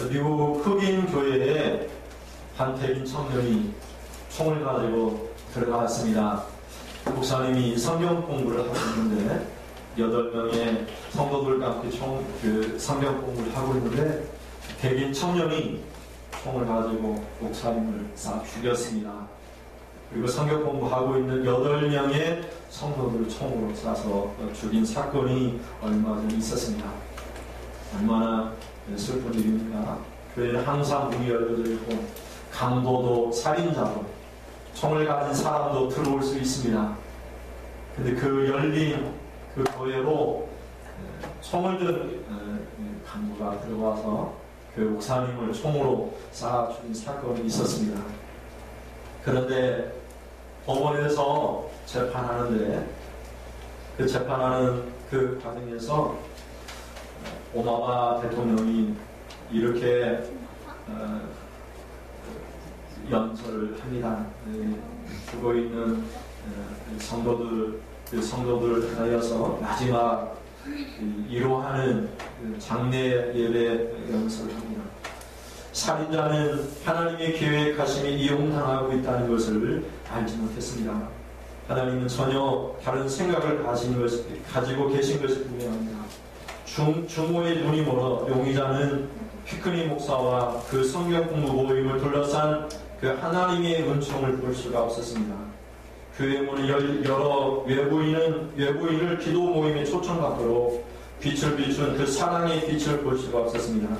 미국 흑인 교회에 한 백인 청년이 총을 가지고 들어갔습니다. 목사님이 성경 공부를 하고 있는데 8명의 성도들과 함께 성경 공부를 하고 있는데 백인 청년이 총을 가지고 목사님을 싹 죽였습니다. 그리고 성경 공부하고 있는 8명의 성도들을 총으로 쏴서 죽인 사건이 얼마 전에 있었습니다. 얼마나 슬픈 일입니까? 교회는 항상 문이 열려져 있고 강도도 살인자도 총을 가진 사람도 들어올 수 있습니다. 근데 그 열린 그 교회로 총을 든 강도가 들어와서 그 목사님을 총으로 쏴 죽인 사건이 있었습니다. 그런데 법원에서 재판하는데 그 재판하는 그 과정에서 오바마 대통령이 이렇게 연설을 합니다. 죽어 있는 성도들 하여서 마지막 위로하는 장례 예배 연설을 합니다. 살인자는 하나님의 계획하심이 이용당하고 있다는 것을 알지 못했습니다. 하나님은 전혀 다른 생각을 가지고 계신 것이 분명합니다. 중모의 눈이 멀어 용의자는 피크니 목사와 그 성경 공부 모임을 둘러싼 그 하나님의 은총을 볼 수가 없었습니다. 교회 문을 열어 외부인을 기도 모임에 초청받도록 빛을 비춘 그 사랑의 빛을 볼 수가 없었습니다.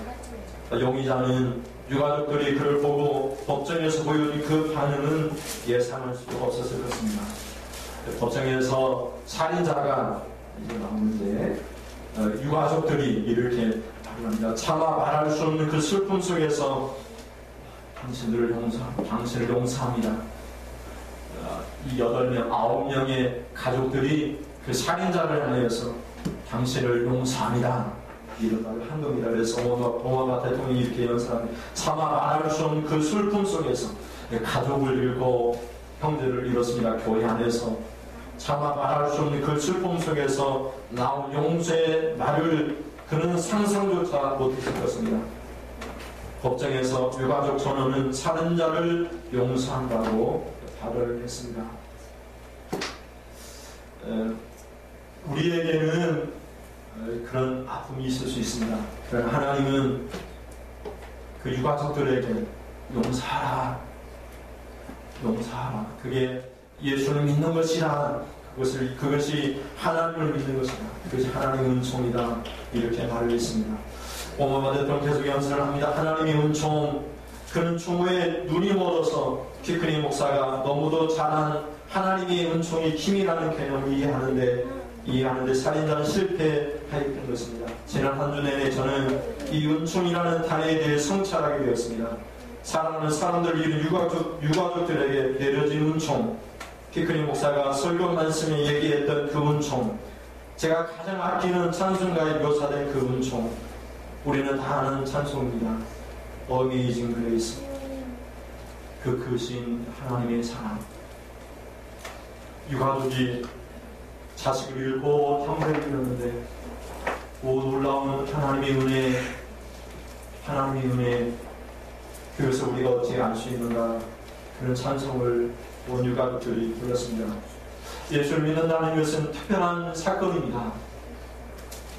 용의자는 유가족들이 그를 보고 법정에서 보여준 그 반응은 예상할 수가 없었을 것입니다. 법정에서 살인자가 이제 나오는데 유가족들이 이렇게 말합니다. 차마 말할 수 없는 그 슬픔 속에서 당신을 용서합니다. 이 8명, 9명의 가족들이 그 살인자를 향해서 당신을 용서합니다. 이런 말을 한 겁니다. 그래서 오바마 대통령이 이렇게 연설합니다. 차마 말할 수 없는 그 슬픔 속에서 가족을 잃고 형제를 잃었습니다. 교회 안에서 차마 말할 수 없는 그 슬픔 속에서 나온 용서의 말을 그는 상상조차 못했을 것입니다. 법정에서 유가족 전원은 살인자를 용서한다고 발언을 했습니다. 우리에게는 그런 아픔이 있을 수 있습니다. 그러나 하나님은 그 유가족들에게 용서하라. 그게 예수를 믿는 것이라. 그것이 하나님을 믿는 것이다. 그것이 하나님의 은총이다. 이렇게 말을 했습니다. 오바마 대통령 계속 연설을 합니다. 하나님의 은총. 그는 충후에 눈이 멀어서 피크니 목사가 너무도 잘한 하나님의 은총이 힘이라는 개념을 이해하는데 살인자는 실패하였던 것입니다. 지난 한 주 내내 저는 이 은총이라는 단어에 대해 성찰하게 되었습니다. 사랑하는 사람들을 잃은 유가족들에게 내려진 은총, 피크니 목사가 설교 말씀에 얘기했던 그 은총, 제가 가장 아끼는 찬송가에 묘사된 그 은총, 우리는 다 아는 찬송입니다. Amazing Grace. 그 크신 하나님의 사랑. 유가족이 자식을 잃고 형제를 잃었는데 오 놀라운 하나님의 은혜, 그것을 우리가 어떻게 알 수 있는가. 그런 찬송을 온 유가족들이 불렀습니다. 예수를 믿는다는 것은 특별한 사건입니다.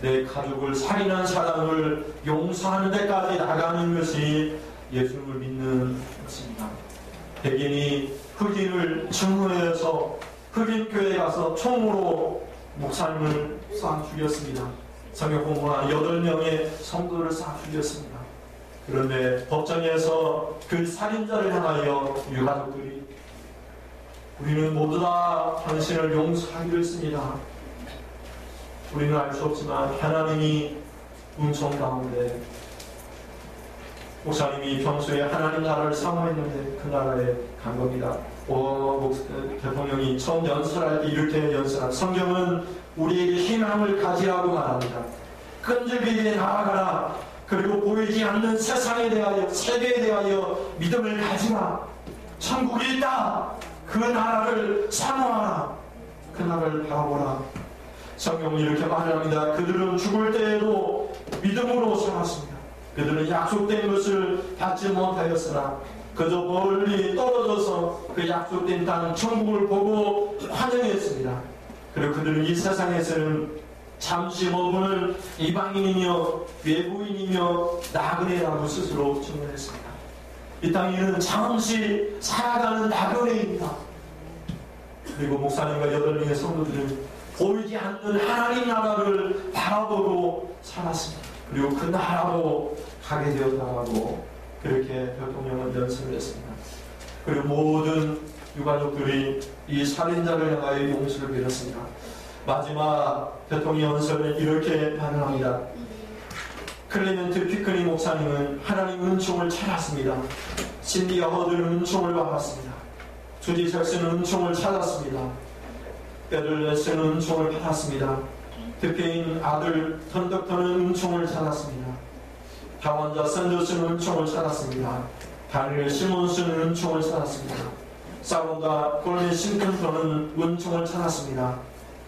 내 가족을 살인한 사람을 용서하는 데까지 나가는 것이 예수를 믿는 것입니다. 백인이 흑인을 증오해서 흑인교회에 가서 총으로 목사님을 쏴 죽였습니다. 성경 공부한 8명의 성도를 쏴 죽였습니다. 그런데 법정에서 그 살인자를 향하여 유가족들이 우리는 모두 다 당신을 용서하기로 했습니다. 우리는 알 수 없지만 하나님이 은총 가운데 목사님이 평소에 하나님 나라를 사모했는데 그 나라에 간 겁니다. 대통령이 처음 연설할 때 이렇게 연설한 성경은 우리에게 희망을 가지라고 말합니다. 끈질기게 나아가라. 그리고 보이지 않는 세상에 대하여 세계에 대하여 믿음을 가지라. 천국이 있다. 그 나라를 사모하라. 그 나라를 바라보라. 성경은 이렇게 말합니다. 그들은 죽을 때에도 믿음으로 살았습니다. 그들은 약속된 것을 받지 못하였으나 그저 멀리 떨어져서 그 약속된 땅 천국을 보고 환영했습니다. 그리고 그들은 이 세상에서는 잠시 머무는 이방인이며 외부인이며 나그네라고 스스로 증언했습니다. 이 땅에는 잠시 살아가는 나그네입니다. 그리고 목사님과 8명의 성도들은 보이지 않는 하나님 나라를 바라보고 살았습니다. 그리고 그 나라로 가게 되었다고 그렇게 대통령은 연설을 했습니다. 그리고 모든 유가족들이 이 살인자를 향하여 용서를 빌었습니다. 마지막 대통령 연설은 이렇게 반응합니다. 클레멘트 피크니 목사님은 하나님 은총을 찾았습니다. 신디아 허드는 은총을 받았습니다. 주디 잭슨은 은총을 찾았습니다. 베들레스는 은총을 받았습니다. 대표인 아들 턴덕터는 은총을 찾았습니다. 당원자 샌더스는 은총을 찾았습니다. 다니엘 시몬스는 은총을 찾았습니다. 사론다 골리 싱턴터는 은총을 찾았습니다.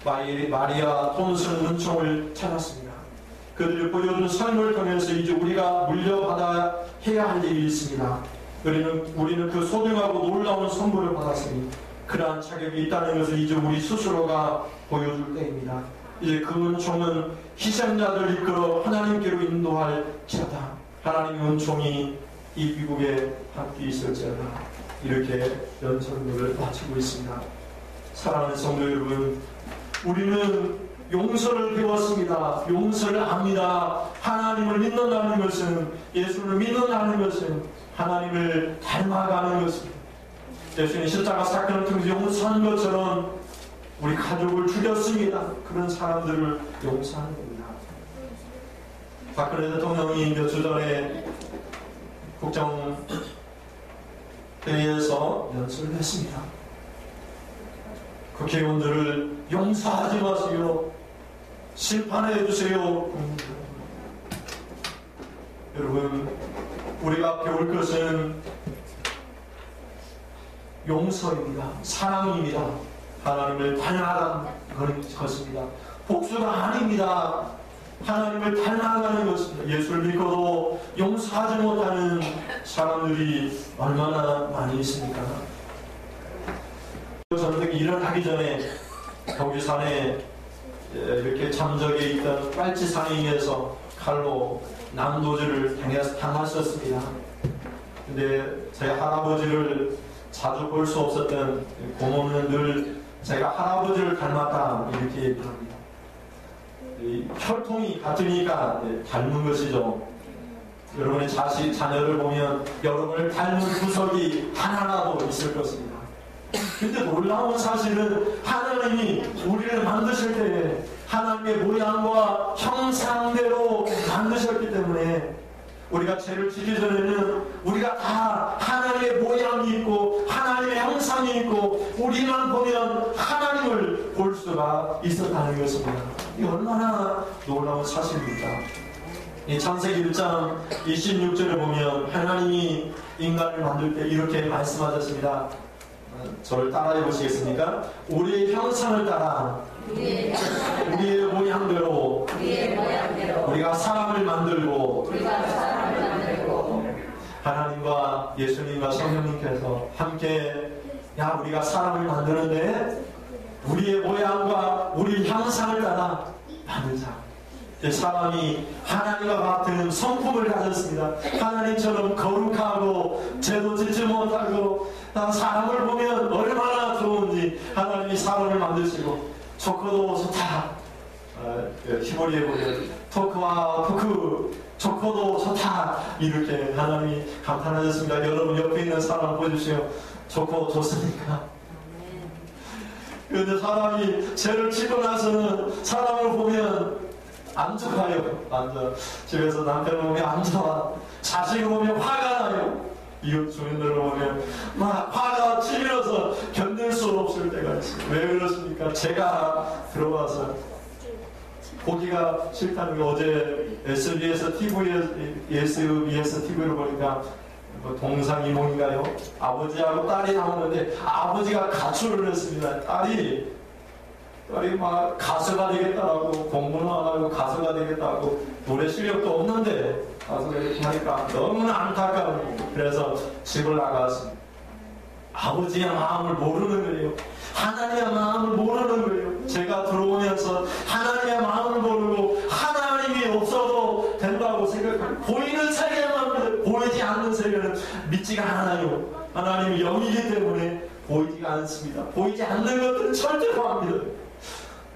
마리아 톰슨은 은총을 찾았습니다. 그들이 보여준 삶을 통해서 이제 우리가 물려받아 해야 할 일이 있습니다. 우리는 그 소중하고 놀라운 선물을 받았으니 그러한 자격이 있다는 것을 이제 우리 스스로가 보여줄 때입니다. 이제 그 은총은 희생자들 이끌어 하나님께로 인도할 지어다. 하나님의 은총이 이 미국에 함께 있을지어다. 이렇게 연설문을 마치고 있습니다. 사랑하는 성도 여러분, 우리는 용서를 배웠습니다. 용서를 압니다. 하나님을 믿는다는 것은, 예수를 믿는다는 것은 하나님을 닮아가는 것입니다. 예수님 십자가 사건을 통해서 용서한 것처럼 우리 가족을 죽였습니다. 그런 사람들을 용서하는 겁니다. 박근혜 대통령이 몇 주 전에 국정회의에서 연설을 했습니다. 국회의원들을 용서하지 마세요. 심판해 주세요. 여러분, 우리가 배울 것은 용서입니다. 사랑입니다. 하나님을 닮아가는 것입니다. 복수가 아닙니다. 하나님을 닮아가는 것입니다. 예수를 믿고도 용서하지 못하는 사람들이 얼마나 많이 있습니까? 전쟁이 일어나기 전에 거기산에 이렇게 잠적에 있던 빨치산에 의해서 칼로 난도질을 당하셨습니다. 근데 제 할아버지를 자주 볼 수 없었던 고모는 늘 제가 할아버지를 닮았다 이렇게 얘기합니다. 혈통이 같으니까 닮은 것이죠. 여러분의 자녀를 보면 여러분을 닮은 구석이 하나라도 있을 것입니다. 근데 놀라운 사실은 하나님이 우리를 만드실 때 하나님의 모양과 형상대로 만드셨기 때문에 우리가 죄를 지기 전에는 우리가 다 하나님의 모양이 있고 하나님의 형상이 있고 우리만 보면 하나님을 볼 수가 있었다는 것입니다. 이 얼마나 놀라운 사실입니까? 이 창세기 1장 26절을 보면 하나님이 인간을 만들 때 이렇게 말씀하셨습니다. 저를 따라해 보시겠습니까? 우리의 형상을 따라 우리의 모양대로 우리가 사람을 만들고 하나님과 예수님과 성령님께서 함께 우리가 사람을 만드는데 우리의 모양과 우리 형상을 따라 만들자. 사람이 하나님과 같은 성품을 가졌습니다. 하나님처럼 거룩하고 죄도 짓지 못하고 사람을 보면 얼마나 좋은지 하나님이 사람을 만드시고 좋고도 좋다. 히브리에 보면 토크와 토크 좋고도 좋다. 이렇게 하나님이 감탄하셨습니다. 여러분 옆에 있는 사람 보십시오. 좋고 좋습니까? 그런데 사람이 죄를 짓고 나서는 사람을 보면 안 좋아요. 집에서 남편을 보면 안 좋아. 자식을 보면 화가 나요. 이웃 주민들을 보면 막 화가 치밀어서 견딜 수 없을 때가 있어요. 왜 그렇습니까? 제가 들어와서 보기가 싫다는 게 어제 SBS TV를 보니까 동상이몽인가요? 아버지하고 딸이 나오는데 아버지가 가출을 했습니다. 아니 막 가수가 되겠다고 공부는 안 하고 가수가 되겠다고 노래 실력도 없는데 가수가 이렇게 하니까 너무나 안타까워요. 그래서 집을 나갔습니다. 아버지의 마음을 모르는 거예요. 하나님의 마음을 모르는 거예요. 제가 들어오면서 하나님의 마음을 모르고 하나님이 없어도 된다고 생각해요. 보이는 세계만 믿어요. 보이지 않는 세계는 믿지가 않아요. 하나님이 영이기 때문에 보이지가 않습니다. 보이지 않는 것들은 절대로 안 믿어요.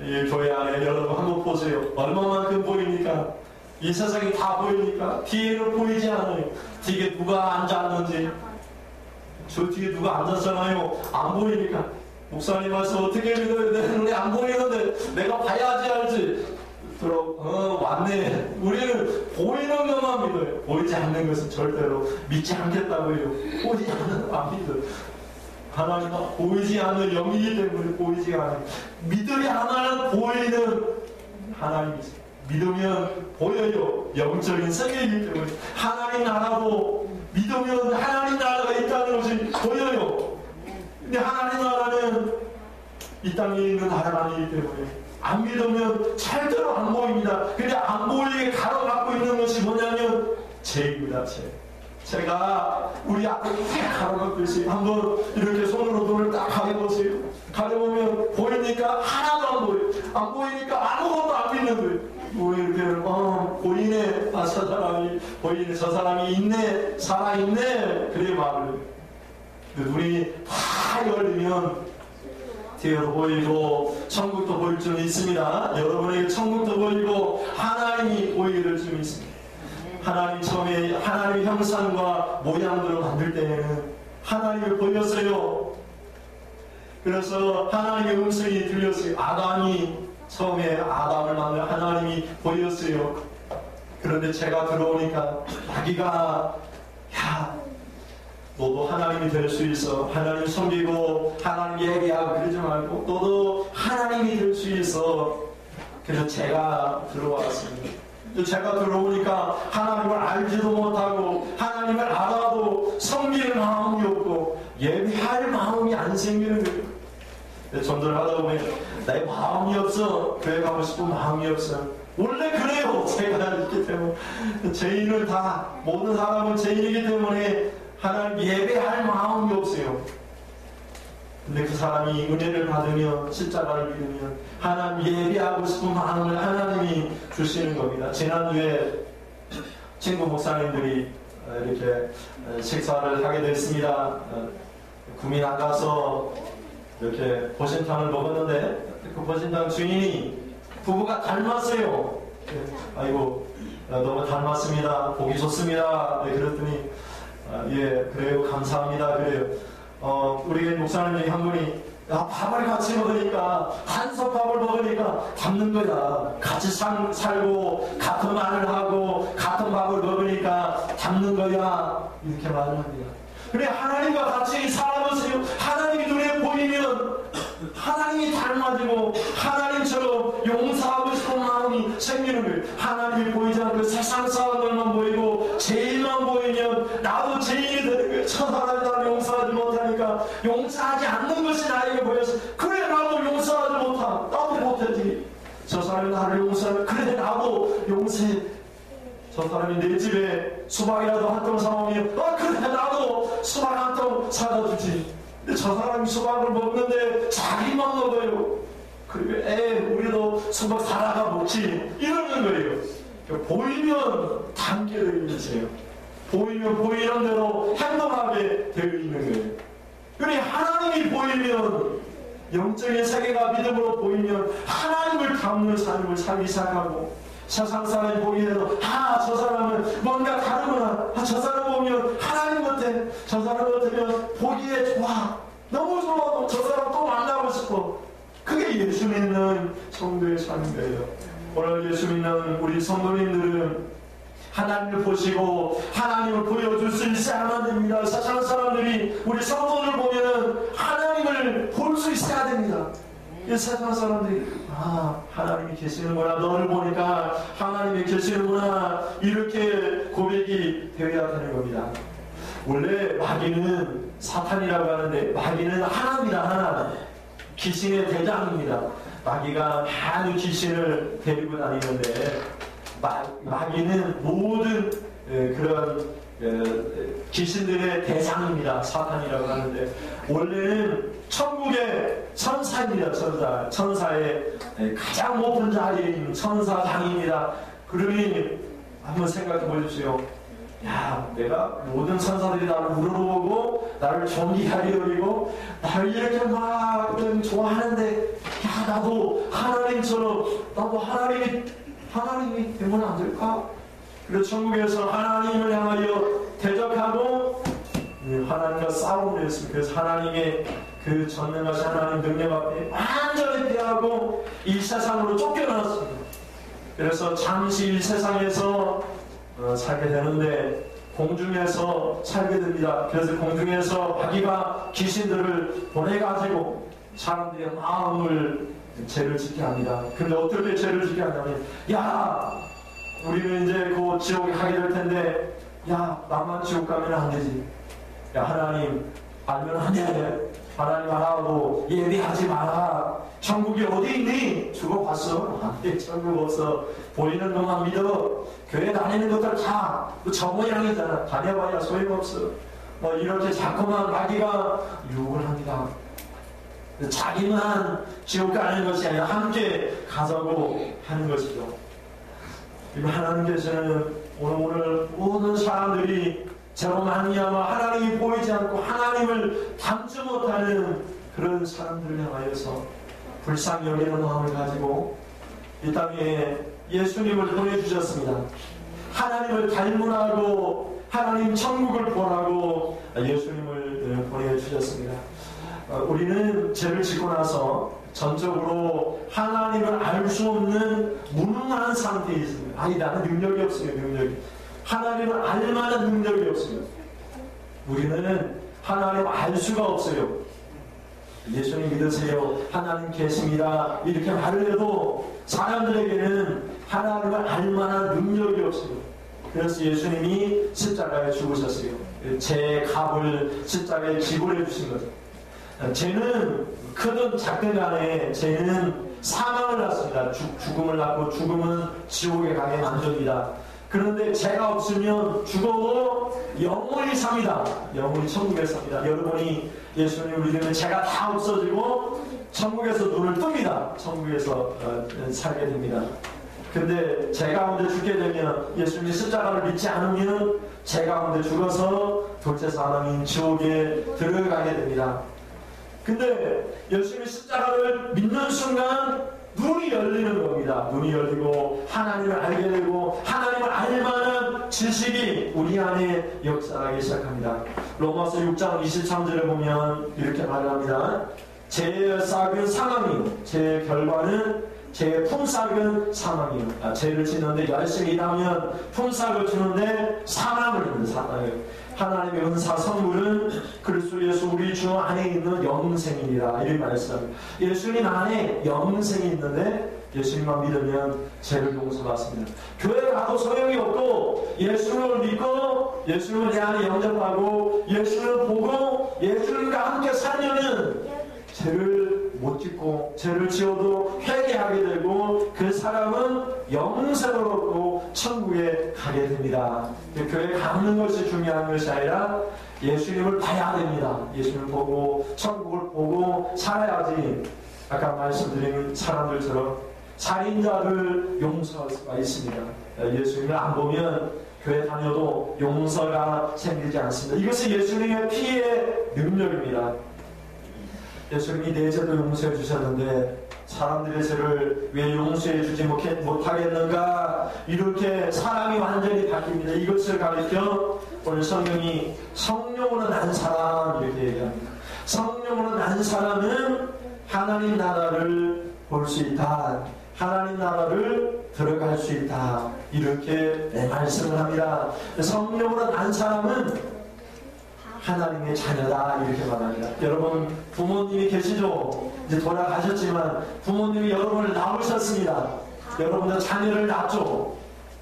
이 교회 안에 여러분 한번 보세요. 얼마만큼 보입니까? 이 세상이 다 보입니까? 뒤에는 보이지 않아요. 뒤에 누가 앉았는지, 저 뒤에 누가 앉았잖아요. 안 보이니까 목사님 와서 어떻게 믿어요? 내 눈에 안 보이는데 내가 봐야지 알지. 왔네. 우리는 보이는 것만 믿어요. 보이지 않는 것은 절대로 믿지 않겠다고요. 보이지 않는 거 안 믿어요. 하나님은 보이지 않는 영이기 때문에 보이지 않아요. 믿어야만 보이는 하나님이세요. 믿으면 보여요. 영적인 세계이기 때문에 하나님 나라도 믿으면 하나님 나라가 있다는 것이 보여요. 근데 하나님 나라는 이 땅에 있는 나라가 아니기 때문에 안 믿으면 절대로 안 보입니다. 근데 안 보이게 가로막고 있는 것이 뭐냐면 죄입니다. 제가 우리 앞에 딱 가로막고 있어요. 한번 이렇게 손으로 눈을 딱 가려보세요. 가려보면 보이니까 하나도 안 보여요. 안 보이니까 아무것도 안 믿는 거예요. 뭐 이렇게 보이네. 아, 저 사람이 보이네. 저 사람이 있네. 살아있네. 그래 말을 해요. 눈이 다 열리면 뒤에도 보이고 천국도 보일 줄 있습니다. 여러분에게 천국도 보이고 하나님이 보이기를 줄 있습니다. 하나님 처음에 하나님의 형상과 모양들을 만들 때에는 하나님을 보였어요. 그래서 하나님의 음성이 들렸어요. 아담이 처음에 아담을 만든 하나님이 보였어요. 그런데 제가 들어오니까 자기가 야 너도 하나님이 될 수 있어. 하나님 섬기고 하나님 얘기하고 그러지 말고 너도 하나님이 될 수 있어. 그래서 제가 들어왔습니다. 제가 들어오니까 하나님을 알지도 못하고 하나님을 알아도 섬길 마음이 없고 예배할 마음이 안 생기는 거예요. 전도하다 보면 내 마음이 없어. 교회 가고 싶은 마음이 없어. 원래 그래요. 제가 있기 때문에 죄인을 다 모든 사람은 죄인이기 때문에 하나님 예배할 마음이 없어요. 근데 그 사람이 은혜를 받으면 십자가를 믿으면 하나님 예배하고 싶은 마음을 하나님이 주시는 겁니다. 지난주에 친구 목사님들이 이렇게 식사를 하게 됐습니다. 구미 나가서 이렇게 보신탕을 먹었는데 그 보신탕 주인이 부부가 닮았어요. 아이고 너무 닮았습니다. 보기 좋습니다. 네, 그랬더니 예 그래요 감사합니다. 그래요. 우리 목사님 중에 한 분이 밥을 같이 먹으니까 한솥밥을 먹으니까 닮는 거야. 같이 살고 같은 말을 하고 같은 밥을 먹으니까 닮는 거야. 이렇게 말을 합니다. 그래 하나님과 같이 살아보세요. 하나님이 눈에 보이면 하나님이 닮아지고 하나님처럼 용서하고 싶은 마음이 생기는 거예요. 하나님이 보이지 않고 세상 사람들만 보이고 죄인만 보이면 나도 죄인이 되는 거예요. 저 사람이 나를 용서하지 못하니까 용서하지 않는 것이 나에게 보여서 그래 나도 용서하지 못하. 나도 못하지. 저 사람이 나를 용서하면 그래 나도 용서해. 저 사람이 내 집에 수박이라도 한 통 사오면 그래 나도 수박 한 통 사다 주지. 근데 저 사람이 수박을 먹는데 자기만 먹어요. 그리고 우리도 수박 사다가 먹지 이러는 거예요. 보이면 담게 되어 있어요. 보이면 보이는 대로 행동하게 되어 있는 거예요. 그래 하나님이 보이면 영적인 세계가 믿음으로 보이면 하나님을 닮는 삶을 살기 시작하고 세상 사람이 보기에도 저 사람은 뭔가 다르구나. 저 사람 보면 하나님 같아. 저 사람 같으면 보기에 좋아. 너무 좋아. 저 사람 또 만나고 싶어. 그게 예수 믿는 성도의 삶이에요. 오늘 예수 믿는 우리 성도님들은 하나님을 보시고 하나님을 보여줄 수 있어야만 됩니다. 세상 사람들이 우리 성도를 보면은 하나님을 볼 수 있어야 됩니다. 이 세상 사람들이 하나님이 계시는구나. 너를 보니까 하나님이 계시는구나. 이렇게 고백이 되어야 되는 겁니다. 원래 마귀는 사탄이라고 하는데 마귀는 하나입니다. 하나. 귀신의 대장입니다. 마귀가 많은 귀신을 데리고 다니는데 마귀는 모든 그런 귀신들의 대상입니다. 사탄이라고 하는데 원래는 천국의 천사입니다. 천사의 가장 높은 자리에 있는 천사장입니다. 그러니 한번 생각해 보십시오. 야, 내가 모든 천사들이 나를 우러러보고 나를 존귀하게 여기고 나를 이렇게 막 좋아하는데, 야, 나도 하나님처럼, 나도 하나님이 되면 안 될까? 그래서 천국에서 하나님을 향하여 대적하고 하나님과 싸움을 했습니다. 그래서 하나님의 그 전능하신 하나님 능력 앞에 완전히 패하고 이 세상으로 쫓겨났습니다. 그래서 잠시 이 세상에서 살게 되는데 공중에서 살게 됩니다. 그래서 공중에서 마귀가 귀신들을 보내가지고 사람들의 마음을 죄를 짓게 합니다. 근데 어떻게 죄를 짓게 하냐면, 야, 우리는 이제 그 지옥에 가게 될 텐데, 야, 나만 지옥 가면 안 되지. 야, 하나님 알면 안 돼. 하나님 하나도 예배하지 마라. 천국이 어디 있니? 죽어봤어. 안 돼, 천국 없어. 보이는 것만 믿어. 교회 다니는 것들 다 저 모양이잖아. 다녀봐야 소용없어. 뭐 이렇게 자꾸만 마귀가 유혹을 합니다. 자기만 지옥 가는 것이 아니라 함께 가자고 하는 것이죠. 하나님께서는 오늘 모든 사람들이 저로 말미암아 하나님이 보이지 않고 하나님을 닮지 못하는 그런 사람들을 향하여서 불쌍히 여기는 마음을 가지고 이 땅에 예수님을 보내주셨습니다. 하나님을 닮으라고, 하나님 천국을 보라고 예수님을 보내주셨습니다. 우리는 죄를 짓고 나서 전적으로 하나님을 알 수 없는 무능한 상태에 있습니다. 아니, 나는 능력이 없어요. 하나님을 알 만한 능력이 없어요. 우리는 하나님을 알 수가 없어요. 예수님 믿으세요. 하나님 계십니다. 이렇게 말을 해도 사람들에게는 하나님을 알 만한 능력이 없어요. 그래서 예수님이 십자가에 죽으셨어요. 제 값을 십자가에 지불해 주신 거죠. 죄는 크든 작든 간에 죄는 사망을 낳습니다. 죽음을 낳고 죽음은 지옥에 가게 만듭니다. 그런데 죄가 없으면 죽어도 영원히 삽니다. 영원히 천국에 삽니다. 여러분이 예수님을 믿으면 죄가 다 없어지고 천국에서 눈을 뜹니다. 천국에서 살게 됩니다. 근데 죄 가운데 죽게 되면, 예수님이 십자가를 믿지 않으면 죄 가운데 죽어서 둘째 사람인 지옥에 들어가게 됩니다. 근데 예수님이 십자가를 믿는 순간 눈이 열리는 겁니다. 눈이 열리고 하나님을 알게 되고 하나님을 알 만한 지식이 우리 안에 역사하기 시작합니다. 로마서 6장 23절에 보면 이렇게 말합니다. 죄의 싹은 사망이요, 죄의 결과는 죄의 품삯은 사망이요. 죄를 짓는데 열심히 일하면 품삯을 주는데 사망을 주는 사망이에요. 하나님의 은사 선물은 그리스도 예수 우리 주 안에 있는 영생입니다. 이렇게 말씀합니다. 예수님 안에 영생이 있는데 예수님만 믿으면 죄를 용서받습니다. 교회 가도 소용이 없고 예수님을 믿고 예수님을 내 안에 영접하고 예수님을 보고 예수님과 함께 살려면 죄를 못 짓고 죄를 지어도 회개하게 되고 그 사람은 영생을 얻고 천국에 가게 됩니다. 교회에 가는 것이 중요한 것이 아니라 예수님을 봐야 됩니다. 예수님을 보고 천국을 보고 살아야지 아까 말씀드린 사람들처럼 살인자를 용서할 수가 있습니다. 예수님을 안 보면 교회 다녀도 용서가 생기지 않습니다. 이것이 예수님의 피의 능력입니다. 예수님이 내 죄도 용서해 주셨는데 사람들의 죄를 왜 용서해 주지 못하겠는가? 이렇게 사람이 완전히 바뀝니다. 이것을 가리켜 오늘 성경이 성령으로 난 사람 이렇게 얘기합니다. 성령으로 난 사람은 하나님 나라를 볼 수 있다. 하나님 나라를 들어갈 수 있다. 이렇게 말씀을 합니다. 성령으로 난 사람은 하나님의 자녀다 이렇게 말합니다. 여러분 부모님이 계시죠? 이제 돌아가셨지만 부모님이 여러분을 낳으셨습니다. 여러분도 자녀를 낳죠.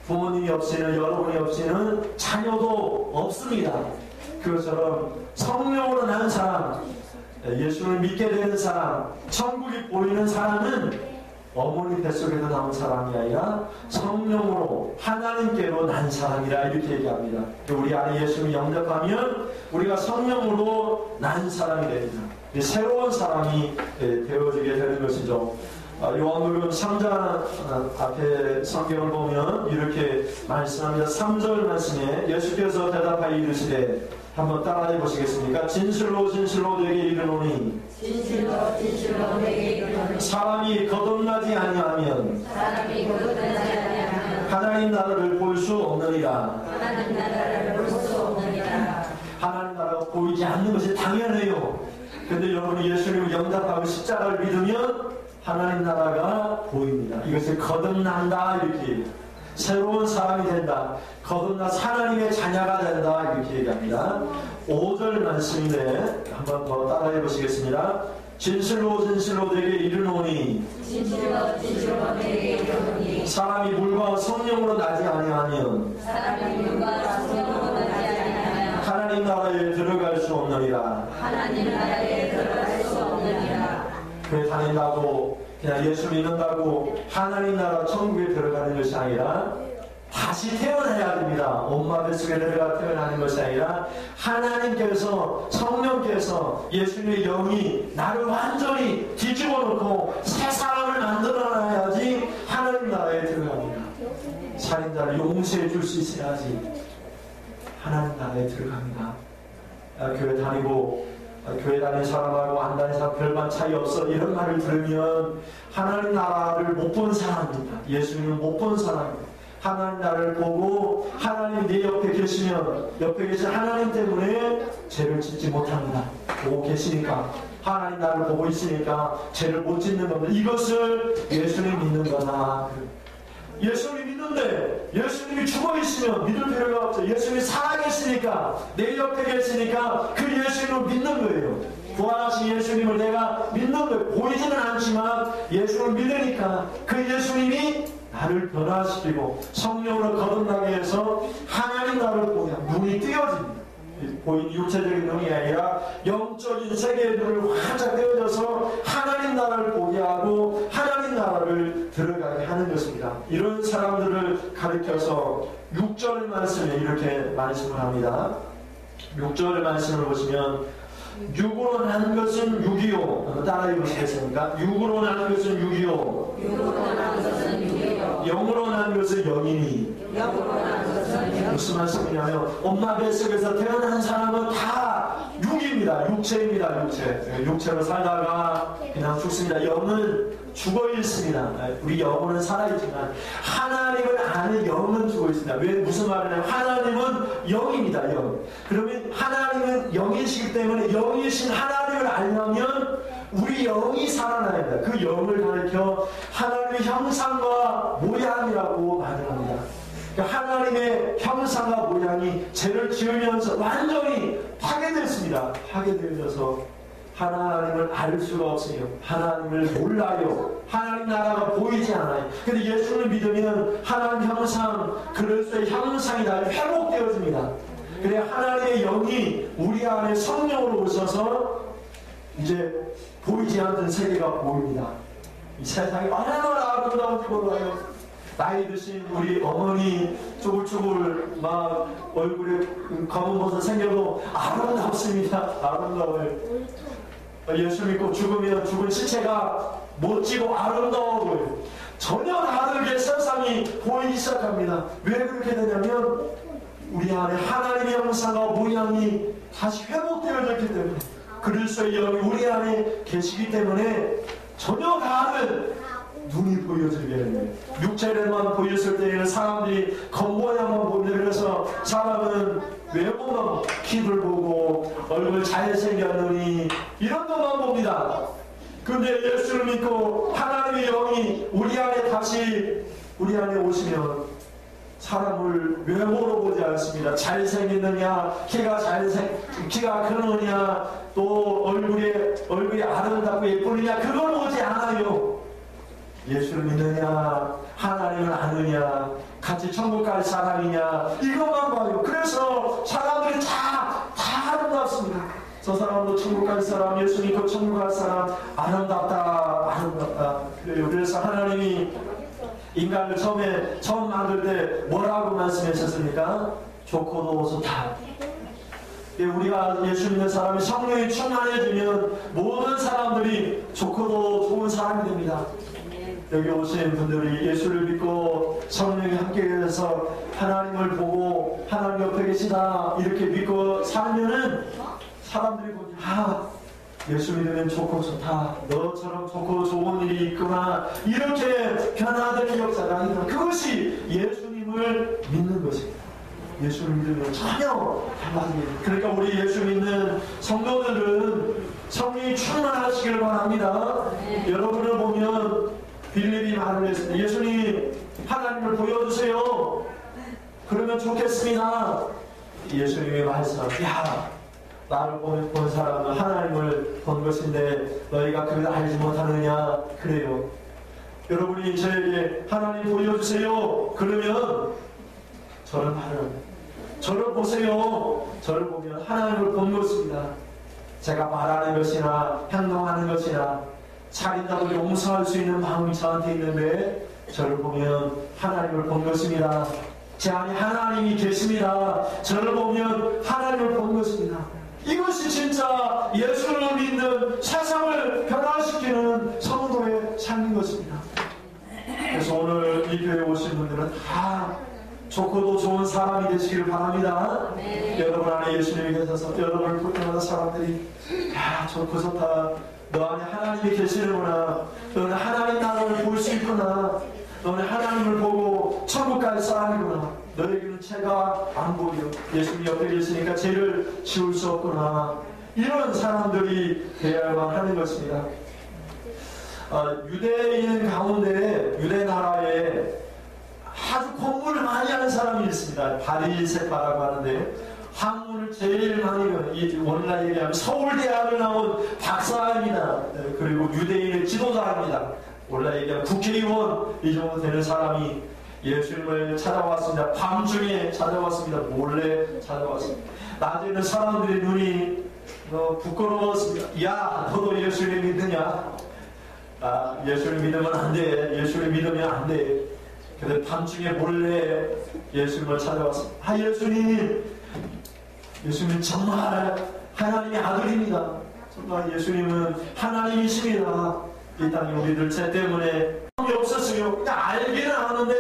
부모님이 없이는 여러분이 없이는 자녀도 없습니다. 그것처럼 성령으로 난 사람, 예수를 믿게 되는 사람, 천국이 보이는 사람은 어머니 뱃속에서 나온 사람이 아니라 성령으로 하나님께로 난 사람이라 이렇게 얘기합니다. 우리 안에 예수를 영접하면 우리가 성령으로 난 사람이 됩니다. 새로운 사람이 되어지게 되는 것이죠. 요한복음 3장 앞에 성경을 보면 이렇게 말씀합니다. 3절 말씀에 예수께서 대답하여 이르시되, 한번 따라해 보시겠습니까? 진실로 진실로 내게 이르노니, 진실로 진실로 내게 이르노니, 사람이 거듭나지 아니하면 하나님 나라를 볼 수 없느니라. 하나님 나라를 볼 수 없느니라. 하나님 나라가 보이지 않는 것이 당연해요. 근데 여러분이 예수님을 영접하고 십자가를 믿으면 하나님 나라가 보입니다. 이것이 거듭난다 이렇게, 새로운 사람이 된다, 거듭나서 하나님의 자녀가 된다 이렇게 얘기합니다. 5절 말씀인데 한번 더 따라해 보시겠습니다. 진실로 진실로 내게 이르노니, 진실로 진실로 내게 이르노니, 사람이 물과 성령으로 나지 아니하면 사람이 물과 성령으로 나지 아니하면 하나님 나라에 들어갈 수 없느니라. 하나님 나라에 들어갈 수 없느니라. 교회 다닌다고 그냥 예수 믿는다고 하나님 나라 천국에 들어가는 것이 아니라 다시 태어나야 됩니다. 엄마 뱃속에 들어가 태어나는 것이 아니라 하나님께서, 성령께서, 예수님의 영이 나를 완전히 뒤집어 놓고 새 사람을 만들어놔야지 하나님 나라에 들어갑니다. 살인자를 용서해 줄 수 있어야지 하나님 나라에 들어갑니다. 교회 다니고 교회 다니는 사람하고 안 다니는 사람 별반 차이 없어 이런 말을 들으면 하나님 나라를 못 본 사람입니다. 예수님을 못 본 사람입니다. 하나님 나라를 보고 하나님 내 옆에 계시면 옆에 계신 하나님 때문에 죄를 짓지 못합니다. 보고 계시니까, 하나님 나를 보고 있으니까 죄를 못 짓는 겁니다. 이것을 예수님 믿는 거다. 예수님 믿는데 예수님이 죽어 있으면 믿을 필요가 없죠. 예수님이 살아계시니까, 내 옆에 계시니까 그 예수님을 믿는 거예요. 부활하신 예수님을 내가 믿는 거예요. 보이지는 않지만 예수님을 믿으니까 그 예수님이 나를 변화시키고 성령으로 거듭나게 해서 하나님 나라를 보면 눈이 띄어집니다. 보이는 육체적인 눈이 아니라 영적인 세계의 눈을 활짝 띄어져서 하나님 나라를 보게 하고 하나님 나라를 들어가게 하는 것입니다. 이런 사람들을 가리켜서 6절 말씀에 이렇게 말씀을 합니다. 6절 말씀을 보시면, 육으로 나는 것은 육이요. 따라해 보시겠습니까? 육으로 나는 것은 육이요. 육으로 나는 것은 육이요. 영으로 나는 것은 영이니. 영으로 나는 것은 영. 무슨 말씀이냐면, 엄마 뱃속에서 태어난 사람은 다 육입니다. 육체입니다. 육체로 살다가 그냥 죽습니다. 영은 죽어 있습니다. 우리 영혼은 살아있지만 하나님을 아는 영은 죽어 있습니다. 왜, 무슨 말이냐면 하나님은 영입니다. 영. 그러면 하나님은 영이시기 때문에 영이신 하나님을 알려면 우리 영이 살아나야 합니다. 그 영을 가리켜 하나님의 형상과 모양이라고 말을 합니다. 그러니까 하나님의 형상과 모양이 죄를 지으면서 완전히 파괴됐습니다. 파괴되어서 하나님을 알 수가 없어요. 하나님을 몰라요. 하나님 나라가 보이지 않아요. 근데 예수를 믿으면 하나님 형상, 그리스도의 형상이 다 회복되어집니다. 그래 하나님의 영이 우리 안에 성령으로 오셔서 이제 보이지 않던 세계가 보입니다. 이 세상이 얼마나 아름다운지 몰라요. 나이 드신 우리 어머니 쭈글쭈글 막 얼굴에 검은 버섯 생겨도 아름답습니다. 아름다워요. 예수 믿고 죽으면 죽은 시체가 멋지고 아름다워 보여요. 전혀 다르게 세상이 보이기 시작합니다. 왜 그렇게 되냐면 우리 안에 하나님의 형상과 모양이 다시 회복되어졌기 때문에, 그리스도의 영이 우리 안에 계시기 때문에 전혀 다른 눈이 보여지게 되는 거예요. 육체를만 보였을 때에는 사람들이 겉모양만 보는데, 그래서 사람은 외모만, 키를 보고 얼굴 잘생겼느니 이런 것만 봅니다. 근데 예수를 믿고 하나님의 영이 우리 안에 다시 우리 안에 오시면 사람을 외모로 보지 않습니다. 잘생겼느냐, 키가 크느냐, 또 얼굴이 아름답고 예쁘느냐, 그걸 보지 않아요. 예수를 믿느냐, 하나님을 아느냐, 같이 천국 갈 사람이냐, 이것만 봐요. 그래서 사람들이 다 아름답습니다. 저 사람도 천국 갈 사람, 예수 믿고 천국 갈 사람, 아름답다, 아름답다. 그래요. 그래서 하나님이 인간을 처음 만들 때 뭐라고 말씀하셨습니까? 좋고도 좋다. 우리가 예수 믿는 사람이 성령이 충만해지면 모든 사람들이 좋고도 좋은 사람이 됩니다. 여기 오신 분들이 예수를 믿고 성령이 함께해서 하나님을 보고 하나님 옆에 계시다 이렇게 믿고 살면은 사람들이 보니 예수 믿으면 좋고 좋다, 너처럼 좋고 좋은 일이 있구나, 이렇게 변화되는 역사가 있는, 그것이 예수님을 믿는 것입니다. 예수를 믿으면 전혀 달라집니다. 그러니까 우리 예수 믿는 성도들은 성령이 충만하시길 바랍니다. 여러분을 보면 빌립이 말을 했습니다. 예수님 하나님을 보여주세요. 그러면 좋겠습니다. 예수님이 말씀하셨습니다. 야, 나를 본 사람은 하나님을 본 것인데 너희가 그걸 알지 못하느냐. 그래요. 여러분이 저에게 하나님 보여주세요. 그러면 저를 보세요. 저를 보면 하나님을 본 것입니다. 제가 말하는 것이나 행동하는 것이나 살인자를 용서할 수 있는 마음이 저한테 있는데 저를 보면 하나님을 본 것입니다. 제 안에 하나님이 계십니다. 저를 보면 하나님을 본 것입니다. 이것이 진짜 예수를 믿는 세상을 변화시키는 성도의 삶인 것입니다. 그래서 오늘 이 교회에 오신 분들은 다 좋고도 좋은 사람이 되시기를 바랍니다. 여러분 안에 예수님이 계셔서 여러분을 볼 때마다 사람들이 좋고 좋다, 너 안에 하나님이 계시는구나, 너는 하나님 나라를 볼 수 있구나, 너는 하나님을 보고 천국 갈 사람이구나, 너에게는 죄가 안 보여, 예수님 옆에 계시니까 죄를 지울 수 없구나, 이런 사람들이 되어야만 하는 것입니다. 유대인 가운데 유대 나라에 아주 공부를 많이 하는 사람이 있습니다. 바리새파라고 하는데 학문을 제일 많이 배운, 오늘날 얘기하면 서울대학을 나온 박사입니다. 그리고 유대인의 지도자입니다. 오늘날 얘기하면 국회의원 이 정도 되는 사람이 예수님을 찾아왔습니다. 밤중에 찾아왔습니다. 몰래 찾아왔습니다. 낮에는 사람들의 눈이 부끄러웠습니다. 야, 너도 예수를 믿느냐? 예수를 믿으면 안 돼. 예수를 믿으면 안 돼. 근데 밤중에 몰래 예수님을 찾아왔습니다. 예수님 정말 하나님의 아들입니다. 정말 예수님은 하나님이십니다. 이 땅에 우리들 죄 때문에 마음이 없었어요. 그냥 알기는 아는데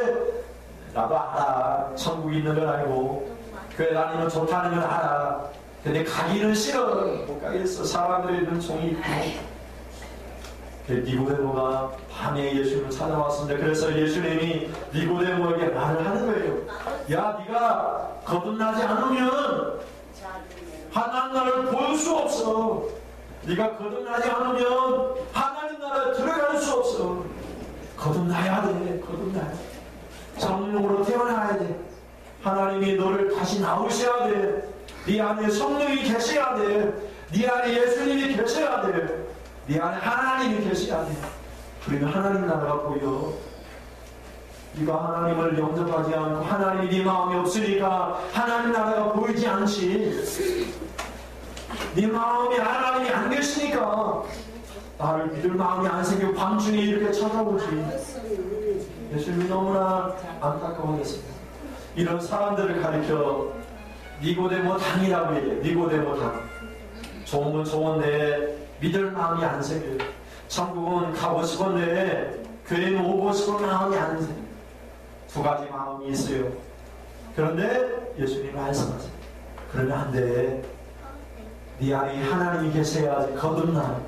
나도 알아. 천국이 있는 걸 알고 교회 다니면 좋다는 걸 알아. 근데 가기는 싫어. 못 가겠어. 사람들이 눈 종이 있고. 니고데모가 밤에 예수님을 찾아왔습니다. 그래서 예수님이 니고데모에게 말을 하는 거예요. 야, 네가 거듭나지 않으면 하나님 나라를 볼 수 없어. 네가 거듭나지 않으면 하나님 나라에 들어갈 수 없어. 거듭나야 돼. 거듭나야 돼. 성령으로 태어나야 돼. 하나님이 너를 다시 낳으셔야 돼. 네 안에 성령이 계셔야 돼. 네 안에 예수님이 계셔야 돼. 네 안에 하나님이 계셔야 돼. 그러면 하나님 나라가 보여. 네가 하나님을 영접하지 않고 하나님이 네 마음이 없으니까 하나님 나라가 보이지 않지. 네 마음이 하나님이 안 계시니까 나를 믿을 마음이 안 생기고 밤중에 이렇게 찾아오지. 예수님이 너무나 안타까워했습니다. 이런 사람들을 가리켜 니고데모 당이라고 얘기해요. 니고데모 당. 좋은 건 좋은데 믿을 마음이 안 생겨요. 천국은 가고 싶은데 교회는 오고 싶은 마음이 안 생겨요. 두 가지 마음이 있어요. 그런데 예수님이 말씀하세요. 그러면 안 돼. 네 안에 하나님이 계셔야지 거듭나.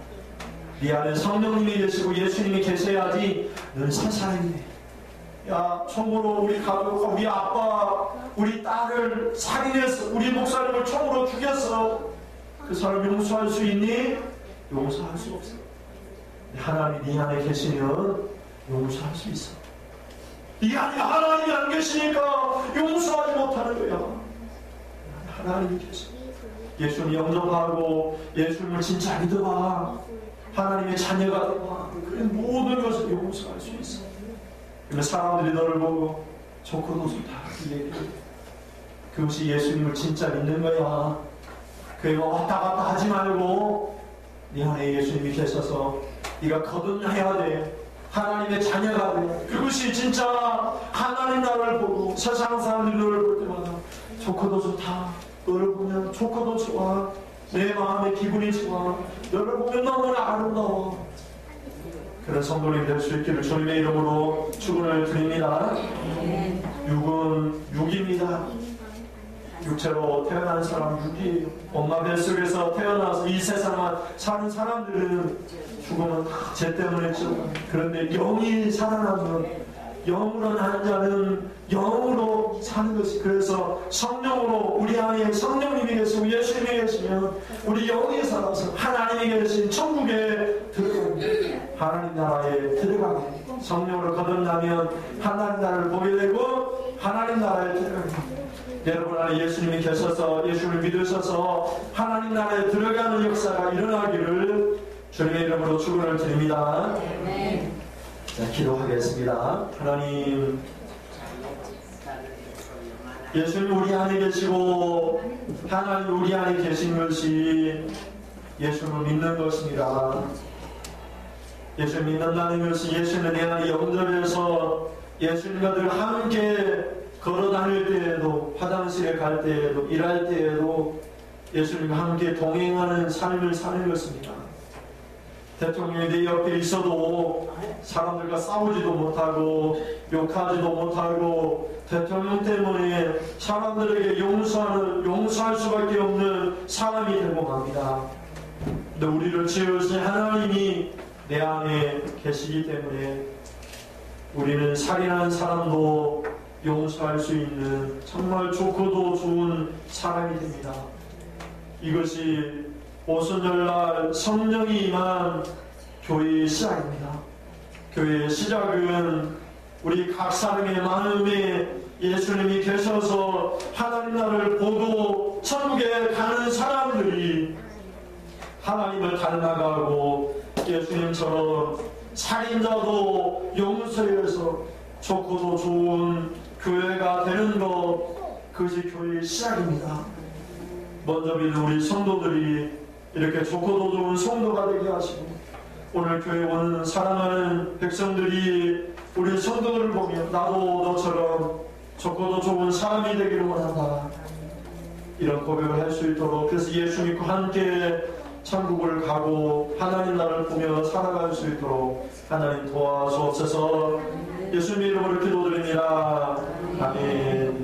네 안에 성령님이 계시고 예수님이 계셔야지 너는 새 사람이 돼. 야, 총으로 우리 가족, 우리 아빠, 우리 딸을 살인했어. 우리 목사님을 총으로 죽였어. 그 사람 용서할 수 있니? 용서할 수 없어. 하나님이 네 안에 계시면 용서할 수 있어. 네 안에 하나님이 안 계시니까 용서하지 못하는 거야. 하나님이 계셔. 예수님 영접하고 예수님을 진짜 믿어봐. 하나님의 자녀가 되봐. 그래 모든 것을 용서할 수 있어. 그러면 사람들이 너를 보고 좋고도 좋다 얘기해. 그것이 예수님을 진짜 믿는 거야. 교회 왔다 갔다 하지 말고 네 안에 예수님이 계셔서 네가 거듭나야 돼. 하나님의 자녀가 돼. 그것이 진짜 하나님 나라를 보고 세상 사람들이 너를 볼 때마다 좋고도 좋다. 너를 보면 좋고도 좋아. 내 마음의 기분이 좋아. 너를 보면 너무나 아름다워. 그런 성도님 될 수 있기를 주님의 이름으로 축원을 드립니다. 육은 육입니다. 육체로 태어난 사람 육이에요. 엄마 뱃속에서 태어나서 이 세상을 사는 사람들은 죽으면 다 죄 때문에 죽어. 그런데 영이 살아나면 영으로 나는 자는 영으로 사는 것이, 그래서 성령으로 우리 안에 성령님이 계시고 예수님이 계시면 우리 영이 살아서 하나님이 계신 천국에 들어가게, 하나님 나라에 들어가게, 성령으로 거듭나면 하나님 나라를 보게 되고 하나님 나라에 들어가게. 여러분 안에 예수님이 계셔서 예수님을 믿으셔서 하나님 나라에 들어가는 역사가 일어나기를 주님의 이름으로 축원을 드립니다. 자, 기도하겠습니다. 하나님, 예수님 우리 안에 계시고 하나님 우리 안에 계신 것이 예수님을 믿는 것입니다. 예수님 믿는다는 것이 예수님을 내 안에 영접해서 예수님과 늘 함께 걸어 다닐 때에도, 화장실에 갈 때에도, 일할 때에도 예수님과 함께 동행하는 삶을 사는 것입니다. 대통령이 내 옆에 있어도 사람들과 싸우지도 못하고 욕하지도 못하고 대통령 때문에 사람들에게 용서할 수밖에 없는 사람이 되고 맙니다. 근데 우리를 지으신 하나님이 내 안에 계시기 때문에 우리는 살인한 사람도 용서할 수 있는 정말 좋고도 좋은 사람이 됩니다. 이것이 오순절날 성령이 임한 교회의 시작입니다. 교회의 시작은 우리 각 사람의 마음에 예수님이 계셔서 하나님 나라를 보고 천국에 가는 사람들이 하나님을 닮아가고 예수님처럼 살인자도 용서해서 좋고도 좋은 교회가 되는 것, 그것이 교회의 시작입니다. 먼저 믿는 우리 성도들이 이렇게 좋고도 좋은 성도가 되게 하시고 오늘 교회 오는 사랑하는 백성들이 우리 성도들을 보며 나도 너처럼 좋고도 좋은 사람이 되기를 원한다, 이런 고백을 할 수 있도록, 그래서 예수 믿고 함께 천국을 가고 하나님 나라를 보며 살아갈 수 있도록 하나님 도와주옵소서. 예수님 이름으로 기도드립니다. 아멘.